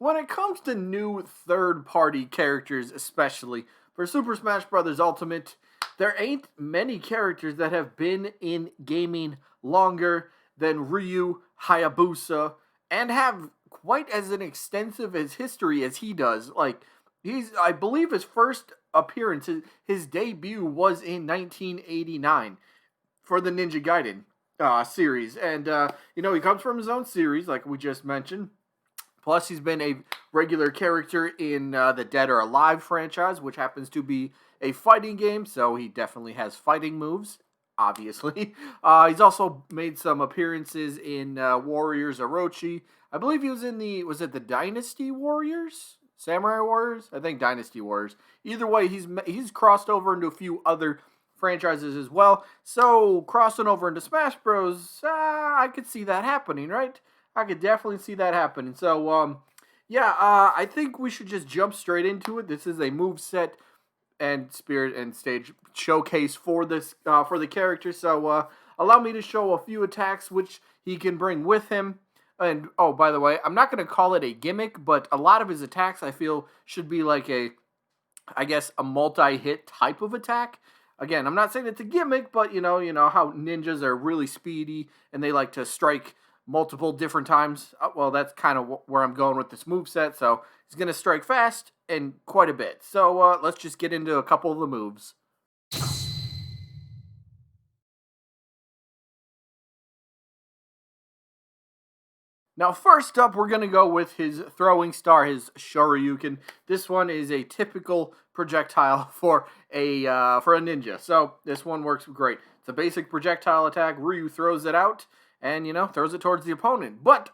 when it comes to new third-party characters, especially for Super Smash Bros. Ultimate, there ain't many characters that have been in gaming longer than Ryu Hayabusa and have quite as an extensive as history as he does. Like I believe his first appearance, his debut was in 1989 for the Ninja Gaiden series, and he comes from his own series, like we just mentioned. Plus, he's been a regular character in the Dead or Alive franchise, which happens to be a fighting game, so he definitely has fighting moves, obviously. He's also made some appearances in Warriors Orochi. I believe he was in was it the Dynasty Warriors? Samurai Warriors? I think Dynasty Warriors. Either way, he's crossed over into a few other franchises as well. So, crossing over into Smash Bros., I could see that happening, right? I could definitely see that happening. So, I think we should just jump straight into it. This is a move set and spirit and stage showcase for this for the character. So, allow me to show a few attacks which he can bring with him. And oh, by the way, I'm not going to call it a gimmick, but a lot of his attacks I feel should be like a multi-hit type of attack. Again, I'm not saying it's a gimmick, but you know how ninjas are really speedy and they like to strike multiple different times. Well, that's kind of where I'm going with this moveset. So he's going to strike fast and quite a bit. So let's just get into a couple of the moves. Now, first up, we're going to go with his throwing star, his Shoryuken. This one is a typical projectile for a ninja. So this one works great. It's a basic projectile attack. Ryu throws it out and, throws it towards the opponent. But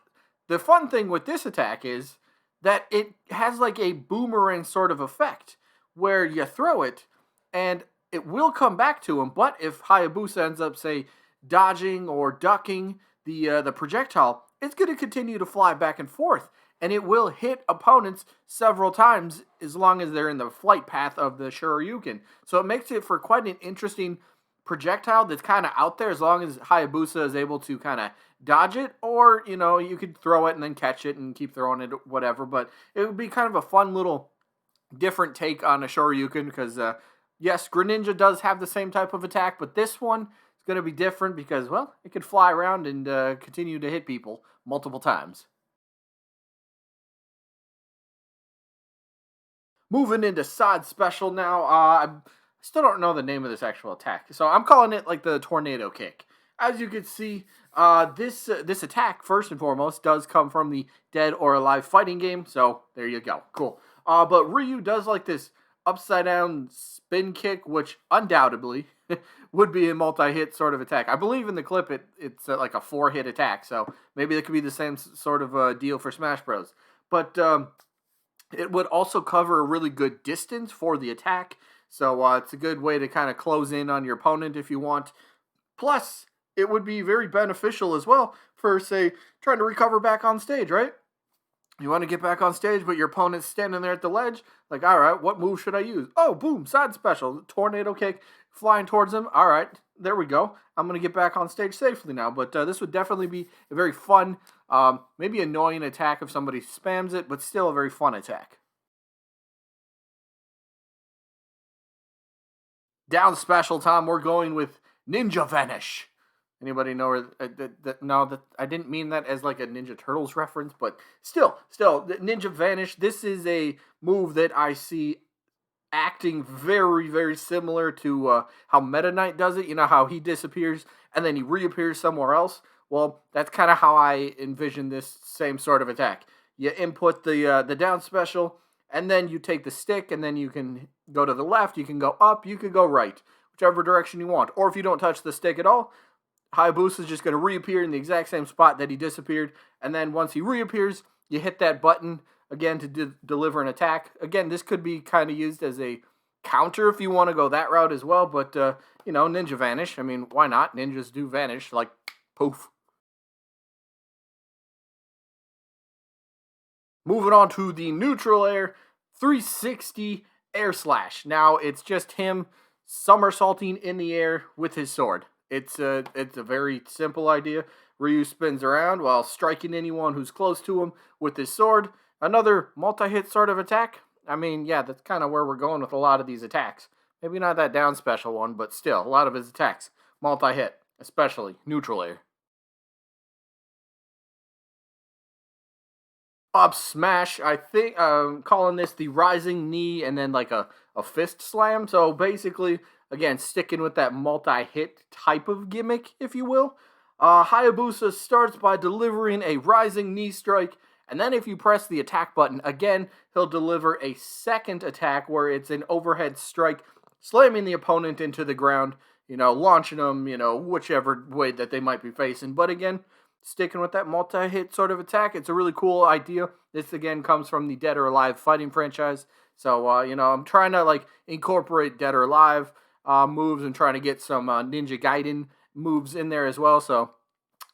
the fun thing with this attack is that it has like a boomerang sort of effect where you throw it and it will come back to him. But if Hayabusa ends up, say, dodging or ducking the projectile, it's going to continue to fly back and forth, and it will hit opponents several times as long as they're in the flight path of the Shoryuken. So it makes it for quite an interesting projectile that's kind of out there as long as Hayabusa is able to kind of dodge it, or, you could throw it and then catch it and keep throwing it, whatever. But it would be kind of a fun little different take on a Shoryuken because, yes, Greninja does have the same type of attack, but this one going to be different because, well, it could fly around and continue to hit people multiple times. Moving into side special now. I still don't know the name of this actual attack, so I'm calling it like the tornado kick. As you can see, this attack, first and foremost, does come from the Dead or Alive fighting game, so there you go. Cool. But Ryu does like this upside down spin kick, which undoubtedly would be a multi-hit sort of attack. I believe in the clip it's like a 4-hit attack, so maybe it could be the same sort of deal for Smash Bros. But it would also cover a really good distance for the attack, so it's a good way to kind of close in on your opponent if you want. Plus, it would be very beneficial as well for, say, trying to recover back on stage, right? You want to get back on stage, but your opponent's standing there at the ledge. Like, all right, what move should I use? Oh, boom, side special. Tornado kick, flying towards him. All right, there we go. I'm going to get back on stage safely now. But this would definitely be a very fun, maybe annoying attack if somebody spams it, but still a very fun attack. Down special time, we're going with Ninja Vanish. Anybody know where no, that I didn't mean that as like a Ninja Turtles reference, but still, Ninja Vanish. This is a move that I see acting very, very similar to how Meta Knight does it. You know how he disappears and then he reappears somewhere else. Well, that's kind of how I envision this same sort of attack. You input the down special, and then you take the stick, and then you can go to the left, you can go up, you can go right, whichever direction you want. Or if you don't touch the stick at all, Hayabusa is just going to reappear in the exact same spot that he disappeared, and then once he reappears, you hit that button again to deliver an attack. Again, this could be kind of used as a counter if you want to go that route as well, but, Ninja Vanish. I mean, why not? Ninjas do vanish, like, poof. Moving on to the neutral air, 360 air slash. Now, it's just him somersaulting in the air with his sword. It's a very simple idea. Ryu spins around while striking anyone who's close to him with his sword. Another multi-hit sort of attack. I mean, yeah, that's kind of where we're going with a lot of these attacks. Maybe not that down special one, but still, a lot of his attacks. Multi-hit, especially neutral air. Up smash, I think calling this the rising knee and then like a fist slam. So basically, again, sticking with that multi-hit type of gimmick, if you will. Hayabusa starts by delivering a rising knee strike, and then if you press the attack button again, he'll deliver a second attack where it's an overhead strike, slamming the opponent into the ground, launching them, whichever way that they might be facing. But again, sticking with that multi-hit sort of attack. It's a really cool idea. This again comes from the Dead or Alive fighting franchise. So I'm trying to like incorporate Dead or Alive moves and trying to get some Ninja Gaiden moves in there as well. So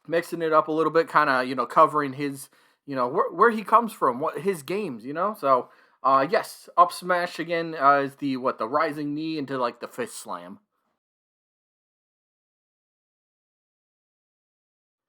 mixing it up a little bit, kind of covering his where he comes from, what his games. So yes, up smash again is the rising knee into like the fist slam.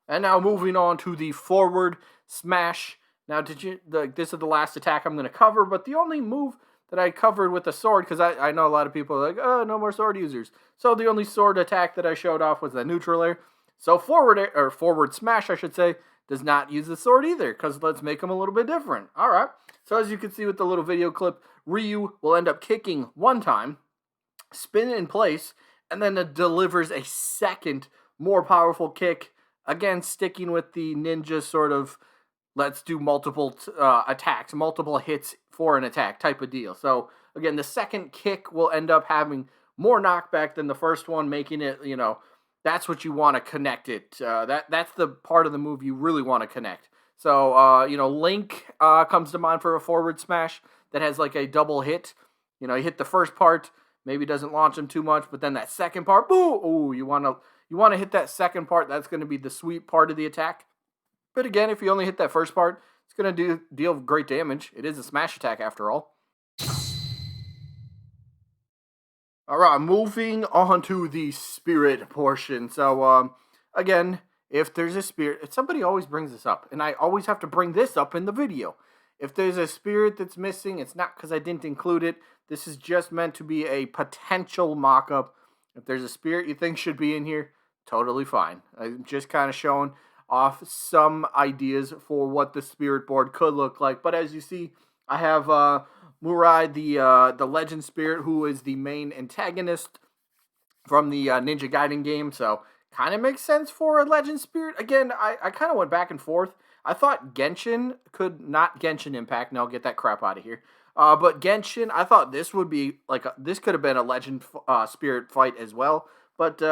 And now moving on to the forward smash. Now, this is the last attack I'm going to cover, but the only move that I covered with the sword, because I know a lot of people are like, oh, no more sword users. So the only sword attack that I showed off was the neutral air. So forward smash, I should say, does not use the sword either, because let's make them a little bit different. All right. So as you can see with the little video clip, Ryu will end up kicking one time, spin in place, and then it delivers a second, more powerful kick. Again, sticking with the ninja sort of let's do multiple attacks, multiple hits for an attack type of deal. So again, the second kick will end up having more knockback than the first one, making it, that's what you want to connect it. That's the part of the move you really want to connect. So, Link comes to mind for a forward smash that has like a double hit. You hit the first part, maybe doesn't launch him too much, but then that second part, boo! Ooh, you want to hit that second part. That's going to be the sweet part of the attack. But again, if you only hit that first part, it's going to deal great damage. It is a smash attack after all. All right, moving on to the spirit portion. So, again, if there's a spirit, somebody always brings this up, and I always have to bring this up in the video. If there's a spirit that's missing, it's not because I didn't include it. This is just meant to be a potential mock-up. If there's a spirit you think should be in here, totally fine. I'm just kind of showing off some ideas for what the spirit board could look like. But as you see, I have Murai, the legend spirit, who is the main antagonist from the Ninja Gaiden game. So kind of makes sense for a legend spirit. Again, I kind of went back and forth. I thought Genshin not Genshin Impact. No, get that crap out of here. But Genshin, I thought this would be like this could have been a legend spirit fight as well. But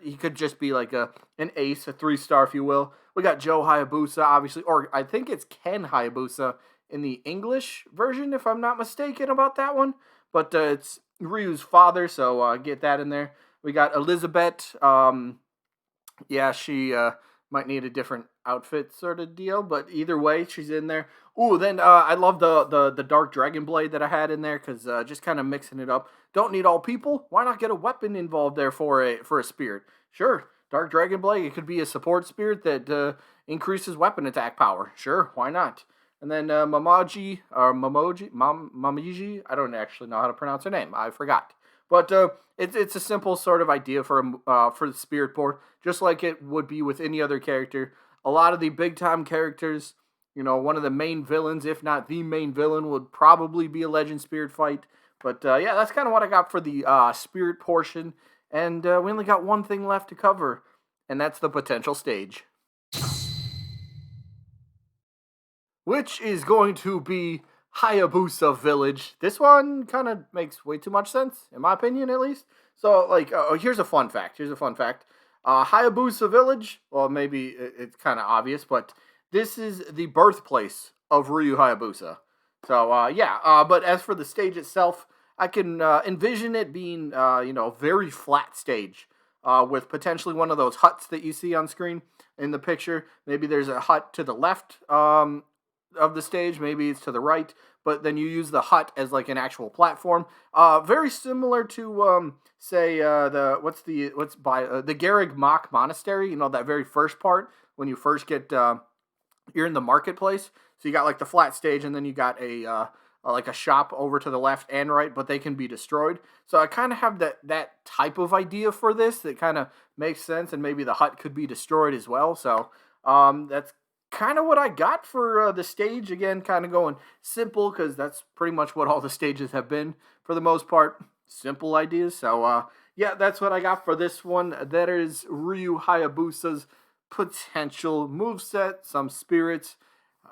he could just be like an ace, a 3-star, if you will. We got Joe Hayabusa, obviously, or I think it's Ken Hayabusa in the English version, if I'm not mistaken about that one. But it's Ryu's father, so get that in there. We got Elizabeth. Yeah, she might need a different outfit sort of deal, but either way, she's in there. Ooh, then I love the Dark Dragon Blade that I had in there, because just kind of mixing it up. Don't need all people. Why not get a weapon involved there for a spirit? Sure, Dark Dragon Blade. It could be a support spirit that increases weapon attack power. Sure, why not? And then Mamaji, or Mamiji, I don't actually know how to pronounce her name. I forgot. But it's a simple sort of idea for the spirit board, just like it would be with any other character. A lot of the big time characters, one of the main villains, if not the main villain, would probably be a legend spirit fight. But yeah, that's kind of what I got for the spirit portion. And we only got one thing left to cover, and that's the potential stage, which is going to be Hayabusa Village. This one kind of makes way too much sense, in my opinion, at least. So, like, here's a fun fact. Hayabusa Village, well, maybe it's kind of obvious, but this is the birthplace of Ryu Hayabusa. So, yeah, but as for the stage itself, I can envision it being, a very flat stage with potentially one of those huts that you see on screen in the picture. Maybe there's a hut to the left of the stage, maybe it's to the right, but then you use the hut as like an actual platform. Very similar to, say, the Garrig Mach Monastery, that very first part when you first get, you're in the marketplace. So you got like the flat stage, and then you got a like a shop over to the left and right, but they can be destroyed. So I kind of have that type of idea for this that kind of makes sense, and maybe the hut could be destroyed as well. So that's kind of what I got for the stage. Again, kind of going simple because that's pretty much what all the stages have been for the most part. Simple ideas. So yeah, that's what I got for this one. That is Ryu Hayabusa's potential moveset, some spirits,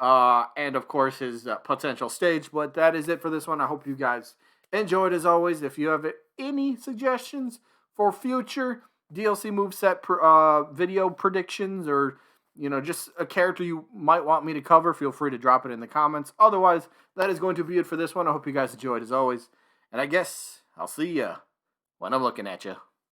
and of course his potential stage. But that is it for this one. I hope you guys enjoyed as always. If you have any suggestions for future DLC moveset video predictions, or just a character you might want me to cover, feel free to drop it in the comments. Otherwise, that is going to be it for this one. I hope you guys enjoyed as always. And I guess I'll see ya when I'm looking at you.